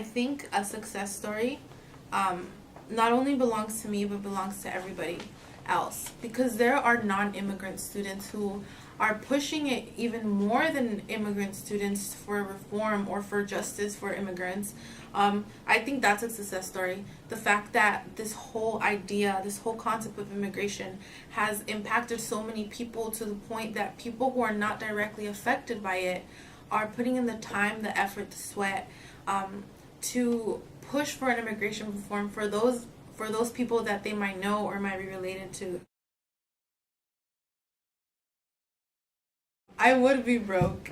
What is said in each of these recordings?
I think a success story not only belongs to me but belongs to everybody else, because there are non-immigrant students who are pushing it even more than immigrant students for reform or for justice for immigrants. I think that's a success story. The fact that this whole idea, this whole concept of immigration has impacted so many people to the point that people who are not directly affected by it are putting in the time, the effort, the sweat, to push for an immigration reform for those people that they might know or might be related to. I would be broke.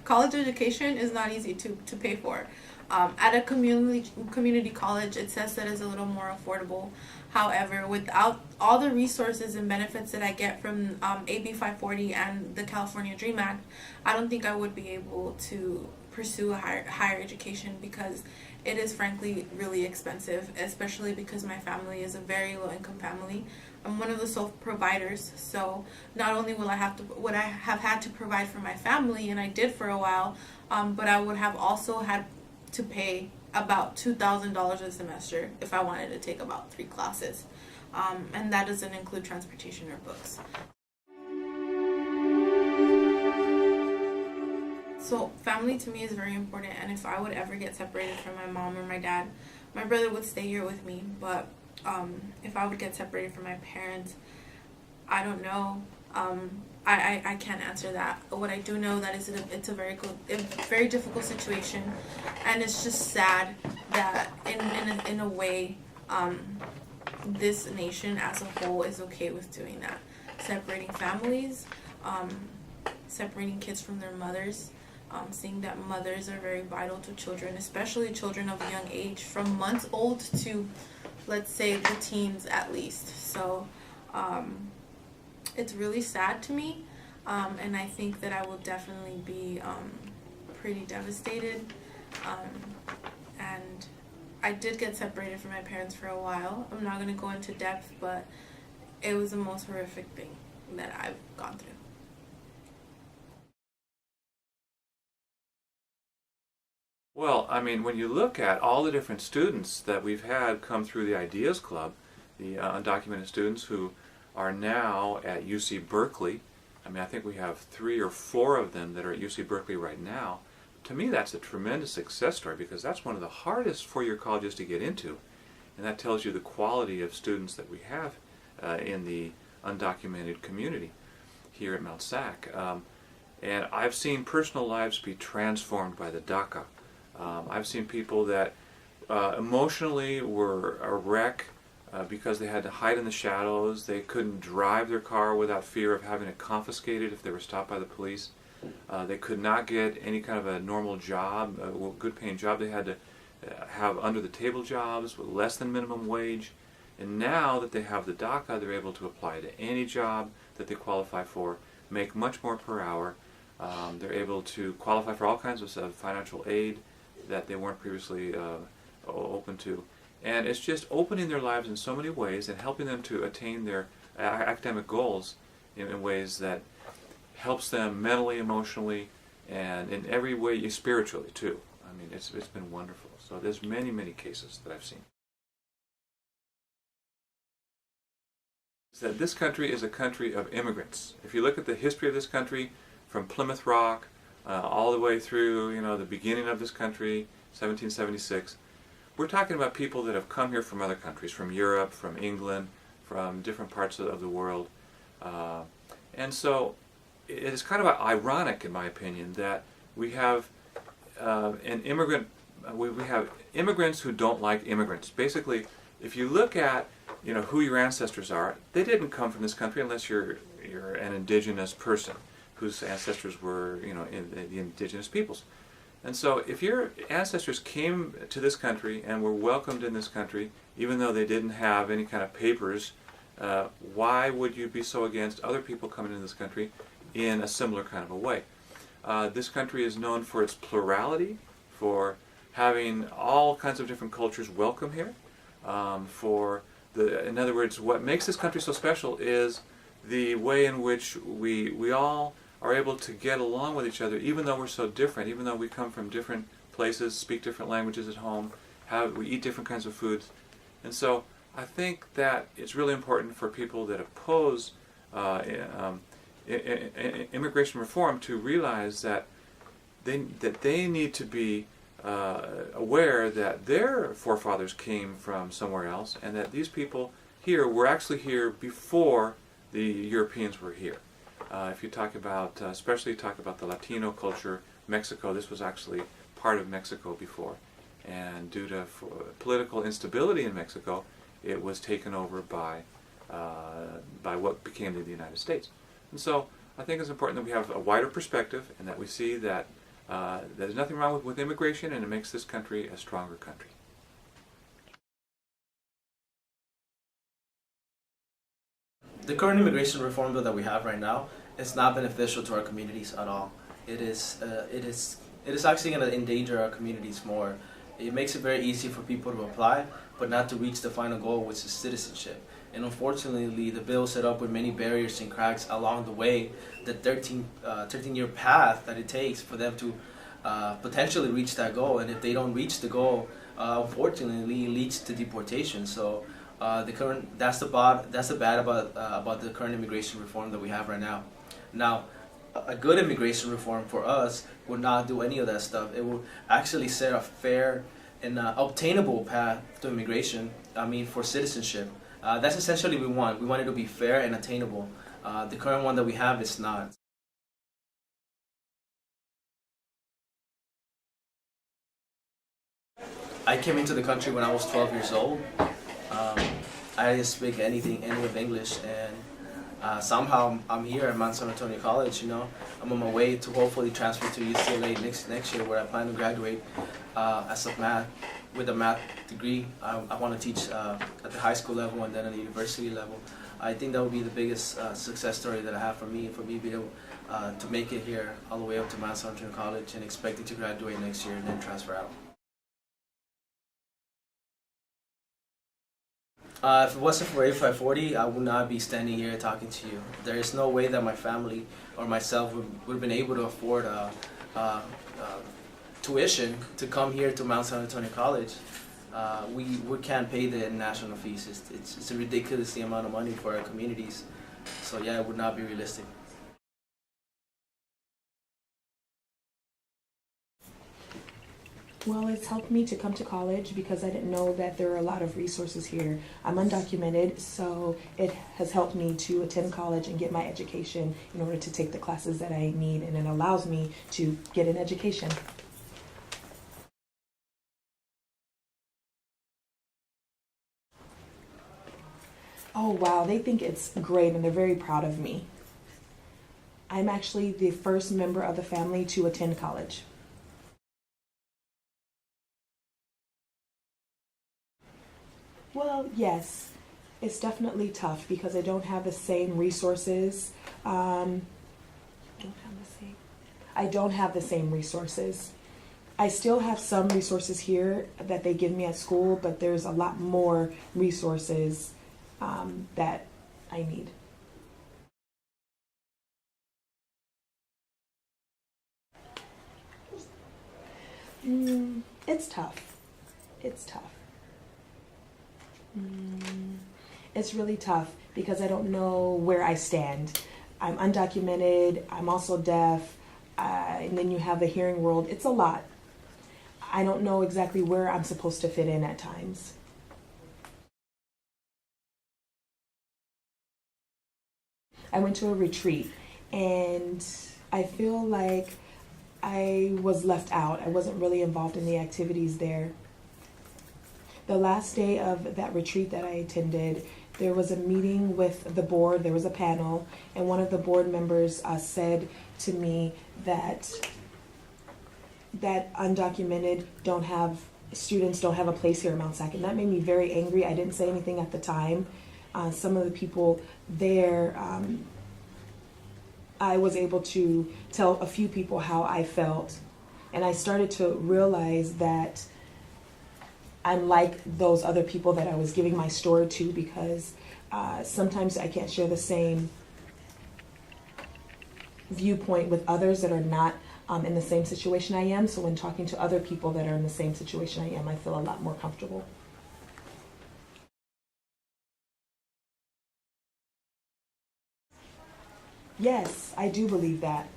College education is not easy to pay for. At a community college, it says that it's a little more affordable. However, without all the resources and benefits that I get from AB 540 and the California Dream Act, I don't think I would be able to pursue a higher education, because it is frankly really expensive, especially because my family is a very low income family. I'm one of the sole providers, so not only would I have had to provide for my family, and I did for a while, but I would have also had to pay about $2,000 a semester if I wanted to take about 3 classes, and that doesn't include transportation or books. So family to me is very important, and if I would ever get separated from my mom or my dad, my brother would stay here with me, but if I would get separated from my parents, I don't know. I can't answer that. What I do know that it's a very difficult situation, and it's just sad that in a way this nation as a whole is okay with doing that, separating families, separating kids from their mothers. Seeing that mothers are very vital to children, especially children of a young age, from months old to, let's say, the teens at least. So it's really sad to me, and I think that I will definitely be pretty devastated. And I did get separated from my parents for a while. I'm not going to go into depth, but it was the most horrific thing that I've gone through. Well, I mean, when you look at all the different students that we've had come through the Ideas Club, the undocumented students who are now at UC Berkeley, I mean, I think we have 3 or 4 of them that are at UC Berkeley right now. To me, that's a tremendous success story, because that's one of the hardest four-year colleges to get into, and that tells you the quality of students that we have in the undocumented community here at Mount SAC. And I've seen personal lives be transformed by the DACA. I've seen people that emotionally were a wreck because they had to hide in the shadows. They couldn't drive their car without fear of having it confiscated if they were stopped by the police. They could not get any kind of a normal job, a good paying job. They had to have under the table jobs with less than minimum wage. And now that they have the DACA, they're able to apply to any job that they qualify for, make much more per hour. They're able to qualify for all kinds of financial aid that they weren't previously open to. And it's just opening their lives in so many ways and helping them to attain their academic goals in ways that helps them mentally, emotionally, and in every way, spiritually too. I mean, it's been wonderful. So there's many, many cases that I've seen. That this country is a country of immigrants. If you look at the history of this country, from Plymouth Rock all the way through, the beginning of this country, 1776, we're talking about people that have come here from other countries, from Europe, from England, from different parts of the world. And so it's kind of ironic, in my opinion, that we have we have immigrants who don't like immigrants. Basically, if you look at who your ancestors are, they didn't come from this country unless you're an indigenous person whose ancestors were in the indigenous peoples. And so if your ancestors came to this country and were welcomed in this country, even though they didn't have any kind of papers, why would you be so against other people coming into this country in a similar kind of a way? This country is known for its plurality, for having all kinds of different cultures welcome here. In other words, what makes this country so special is the way in which we all are able to get along with each other, even though we're so different, even though we come from different places, speak different languages at home, we eat different kinds of foods. And so I think that it's really important for people that oppose immigration reform to realize that they need to be aware that their forefathers came from somewhere else, and that these people here were actually here before the Europeans were here. If you talk about, especially talk about the Latino culture, Mexico, this was actually part of Mexico before. And due to political instability in Mexico, it was taken over by what became the United States. And so I think it's important that we have a wider perspective, and that we see that there's nothing wrong with immigration, and it makes this country a stronger country. The current immigration reform bill that we have right now is not beneficial to our communities at all. It is actually going to endanger our communities more. It makes it very easy for people to apply, but not to reach the final goal, which is citizenship. And unfortunately, the bill is set up with many barriers and cracks along the way, the 13-year path that it takes for them to potentially reach that goal. And if they don't reach the goal, unfortunately, it leads to deportation. So that's the bad about the current immigration reform that we have right now. Now, a good immigration reform for us would not do any of that stuff. It will actually set a fair and obtainable path to immigration, for citizenship. That's essentially what we want. We want it to be fair and attainable. The current one that we have is not. I came into the country when I was 12 years old. I didn't speak any of English, and somehow I'm here at Mount San Antonio College. I'm on my way to hopefully transfer to UCLA next year, where I plan to graduate with a math degree. I want to teach at the high school level and then at the university level. I think that would be the biggest success story that I have for me being able to make it here all the way up to Mount San Antonio College, and expecting to graduate next year and then transfer out. If it wasn't for 8540, I would not be standing here talking to you. There is no way that my family or myself would have been able to afford tuition to come here to Mount San Antonio College. We can't pay the national fees. It's a ridiculously amount of money for our communities. So yeah, it would not be realistic. Well, it's helped me to come to college because I didn't know that there are a lot of resources here. I'm undocumented, so it has helped me to attend college and get my education in order to take the classes that I need, and it allows me to get an education. Oh wow, they think it's great and they're very proud of me. I'm actually the first member of the family to attend college. Well, yes, it's definitely tough because I don't have the same resources. I don't have the same resources. I still have some resources here that they give me at school, but there's a lot more resources that I need. It's tough. It's tough. It's really tough because I don't know where I stand. I'm undocumented, I'm also deaf, and then you have the hearing world. It's a lot. I don't know exactly where I'm supposed to fit in at times. I went to a retreat and I feel like I was left out. I wasn't really involved in the activities there. The last day of that retreat that I attended, there was a meeting with the board, there was a panel, and one of the board members said to me that undocumented students don't have a place here at Mount Sac, and that made me very angry. I didn't say anything at the time. Some of the people there, I was able to tell a few people how I felt, and I started to realize that I'm like those other people that I was giving my story to, because sometimes I can't share the same viewpoint with others that are not in the same situation I am. So when talking to other people that are in the same situation I am, I feel a lot more comfortable. Yes, I do believe that.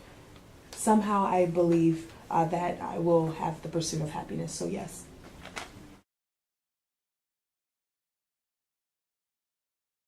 Somehow I believe that I will have the pursuit of happiness. So yes.